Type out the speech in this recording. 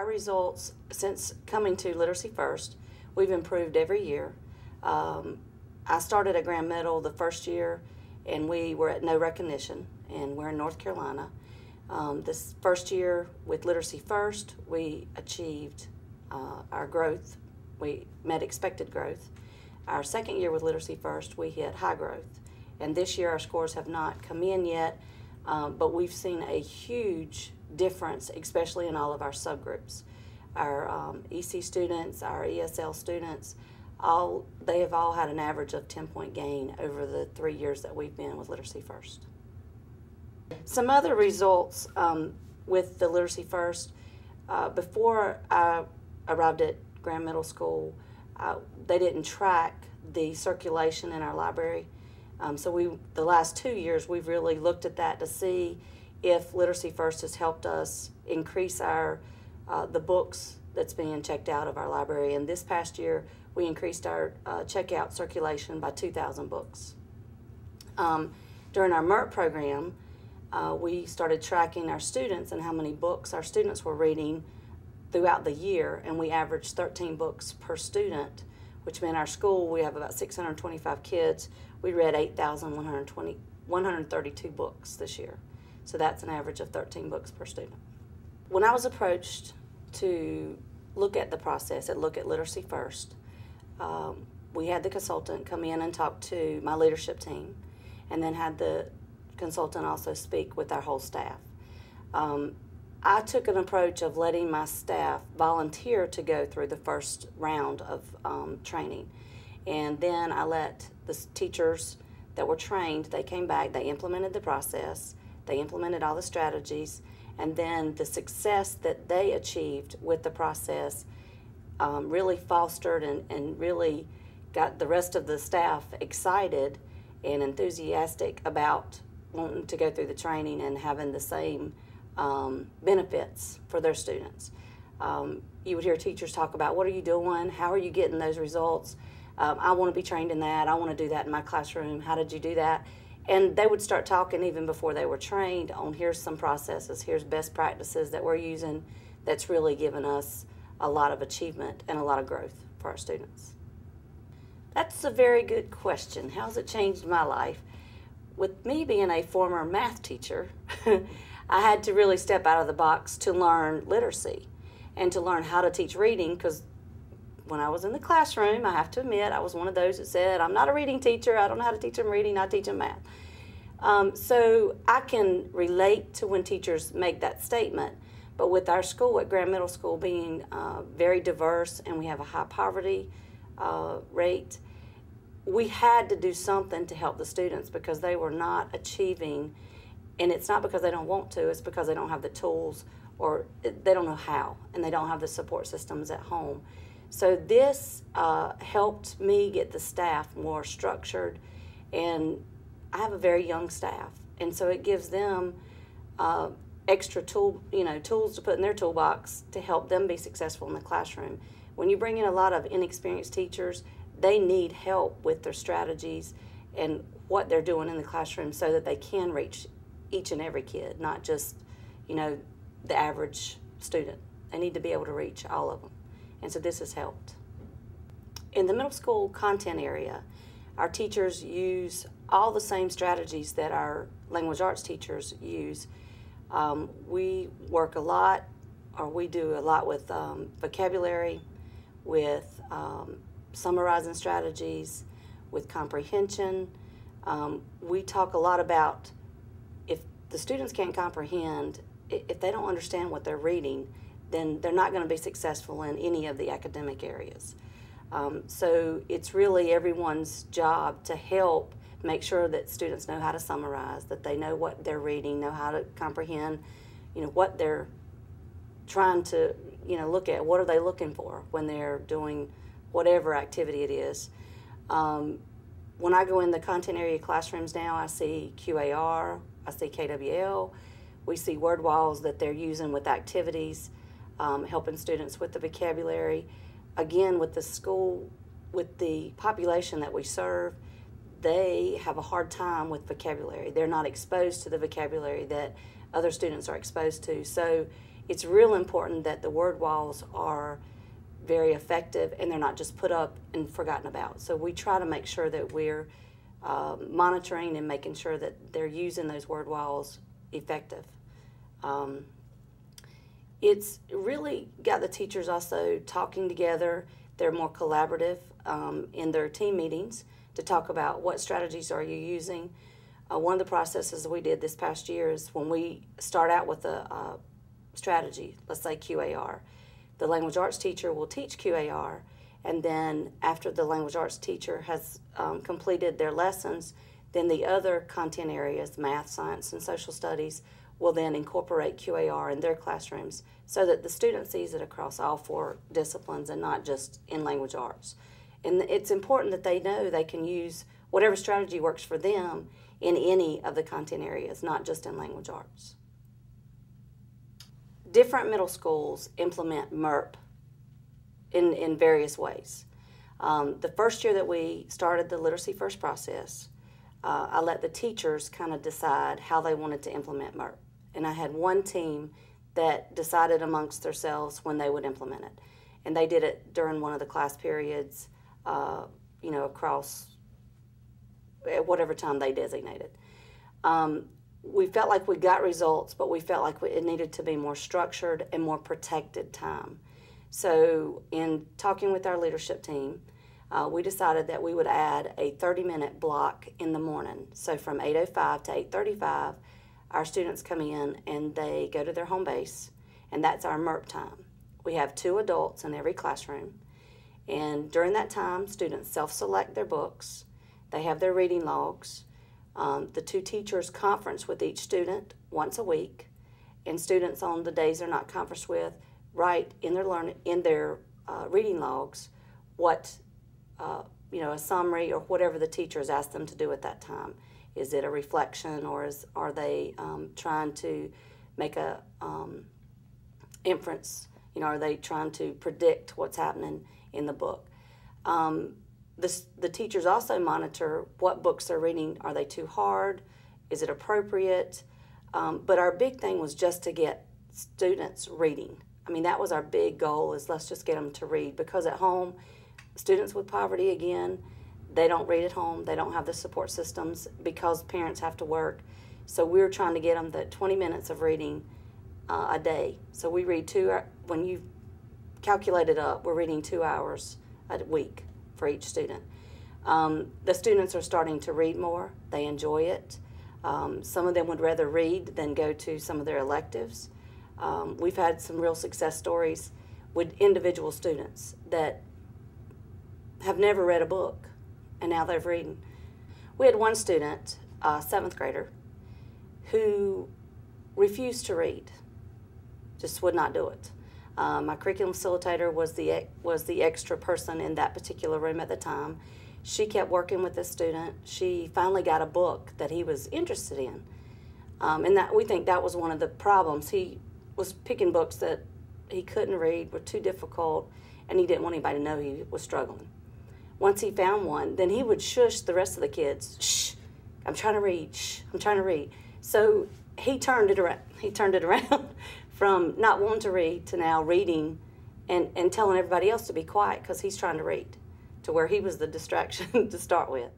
Our results, since coming to Literacy First, we've improved every year. I started at Grand Middle the first year, and we were at no recognition, and we're in North Carolina. This first year with Literacy First, we achieved our growth. We met expected growth. Our second year with Literacy First, we hit high growth. And this year our scores have not come in yet, but we've seen a huge difference, especially in all of our subgroups. Our EC students, our ESL students, they have all had an average of 10-point gain over the 3 years that we've been with Literacy First. Some other results with the Literacy First, before I arrived at Grand Middle School, they didn't track the circulation in our library. So the last 2 years, we've really looked at that to see if Literacy First has helped us increase the books that's being checked out of our library. And this past year, we increased our checkout circulation by 2,000 books. During our MERT program, we started tracking our students and how many books our students were reading throughout the year, and we averaged 13 books per student, which meant our school, we have about 625 kids. We read 132 books this year. So that's an average of 13 books per student. When I was approached to look at the process, look at Literacy First, we had the consultant come in and talk to my leadership team, and then had the consultant also speak with our whole staff. I took an approach of letting my staff volunteer to go through the first round of training. And then I let the teachers that were trained, they came back, they implemented the process, they implemented all the strategies, and then the success that they achieved with the process really fostered and really got the rest of the staff excited and enthusiastic about wanting to go through the training and having the same benefits for their students. You would hear teachers talk about, what are you doing? How are you getting those results? I want to be trained in that. I want to do that in my classroom. How did you do that? And they would start talking even before they were trained on, here's some processes, here's best practices that we're using that's really given us a lot of achievement and a lot of growth for our students. That's a very good question. How's it changed my life? With me being a former math teacher, I had to really step out of the box to learn literacy and to learn how to teach reading, because when I was in the classroom, I have to admit, I was one of those that said, I'm not a reading teacher, I don't know how to teach them reading, I teach them math. So I can relate to when teachers make that statement, but with our school at Grand Middle School being very diverse and we have a high poverty rate, we had to do something to help the students because they were not achieving. And it's not because they don't want to, it's because they don't have the tools or they don't know how, and they don't have the support systems at home. So this helped me get the staff more structured, and I have a very young staff, and so it gives them extra tools to put in their toolbox to help them be successful in the classroom. When you bring in a lot of inexperienced teachers, they need help with their strategies and what they're doing in the classroom so that they can reach each and every kid, not just, the average student. They need to be able to reach all of them. And so this has helped. In the middle school content area, our teachers use all the same strategies that our language arts teachers use. We work a lot, or we do a lot with vocabulary, with summarizing strategies, with comprehension. We talk a lot about if the students can't comprehend, if they don't understand what they're reading, then they're not going to be successful in any of the academic areas. So it's really everyone's job to help make sure that students know how to summarize, that they know what they're reading, know how to comprehend, what they're trying to, look at. What are they looking for when they're doing whatever activity it is? When I go in the content area classrooms now, I see QAR, I see KWL, we see word walls that they're using with activities, helping students with the vocabulary. Again, with the school, with the population that we serve, they have a hard time with vocabulary. They're not exposed to the vocabulary that other students are exposed to. So it's real important that the word walls are very effective and they're not just put up and forgotten about. So we try to make sure that we're monitoring and making sure that they're using those word walls effective. It's really got the teachers also talking together. They're more collaborative in their team meetings to talk about what strategies are you using. One of the processes that we did this past year is when we start out with a strategy, let's say QAR, the language arts teacher will teach QAR, and then after the language arts teacher has completed their lessons, then the other content areas, math, science, and social studies, will then incorporate QAR in their classrooms so that the student sees it across all 4 disciplines and not just in language arts. And it's important that they know they can use whatever strategy works for them in any of the content areas, not just in language arts. Different middle schools implement MERP in various ways. The first year that we started the Literacy First process, I let the teachers kind of decide how they wanted to implement MERP. And I had one team that decided amongst themselves when they would implement it. And they did it during one of the class periods, across whatever time they designated. We felt like we got results, but we felt like it needed to be more structured and more protected time. So in talking with our leadership team, we decided that we would add a 30-minute block in the morning. So from 8:05 to 8:35, our students come in and they go to their home base, and that's our MERP time. We have 2 adults in every classroom, and during that time, students self-select their books. They have their reading logs. The 2 teachers conference with each student once a week, and students on the days they're not conferenced with write in their reading logs what a summary or whatever the teachers asked them to do at that time. Is it a reflection, or are they trying to make a inference? Are they trying to predict what's happening in the book? The teachers also monitor what books they're reading. Are they too hard? Is it appropriate? But our big thing was just to get students reading. I mean, that was our big goal, is let's just get them to read, because at home, students with poverty, again, they don't read at home. They don't have the support systems because parents have to work. So we're trying to get them the 20 minutes of reading a day. So we read when you calculate it up, we're reading 2 hours a week for each student. The students are starting to read more. They enjoy it. Some of them would rather read than go to some of their electives. We've had some real success stories with individual students that have never read a book, and now they're reading. We had one student, a 7th grader, who refused to read, just would not do it. My curriculum facilitator was the extra person in that particular room at the time. She kept working with this student. She finally got a book that he was interested in, and we think that was one of the problems. He was picking books that he couldn't read, were too difficult, and he didn't want anybody to know he was struggling. Once he found one, then he would shush the rest of the kids. Shh, I'm trying to read. Shh, I'm trying to read. So he turned it around. He turned it around from not wanting to read to now reading and telling everybody else to be quiet because he's trying to read, to where he was the distraction to start with.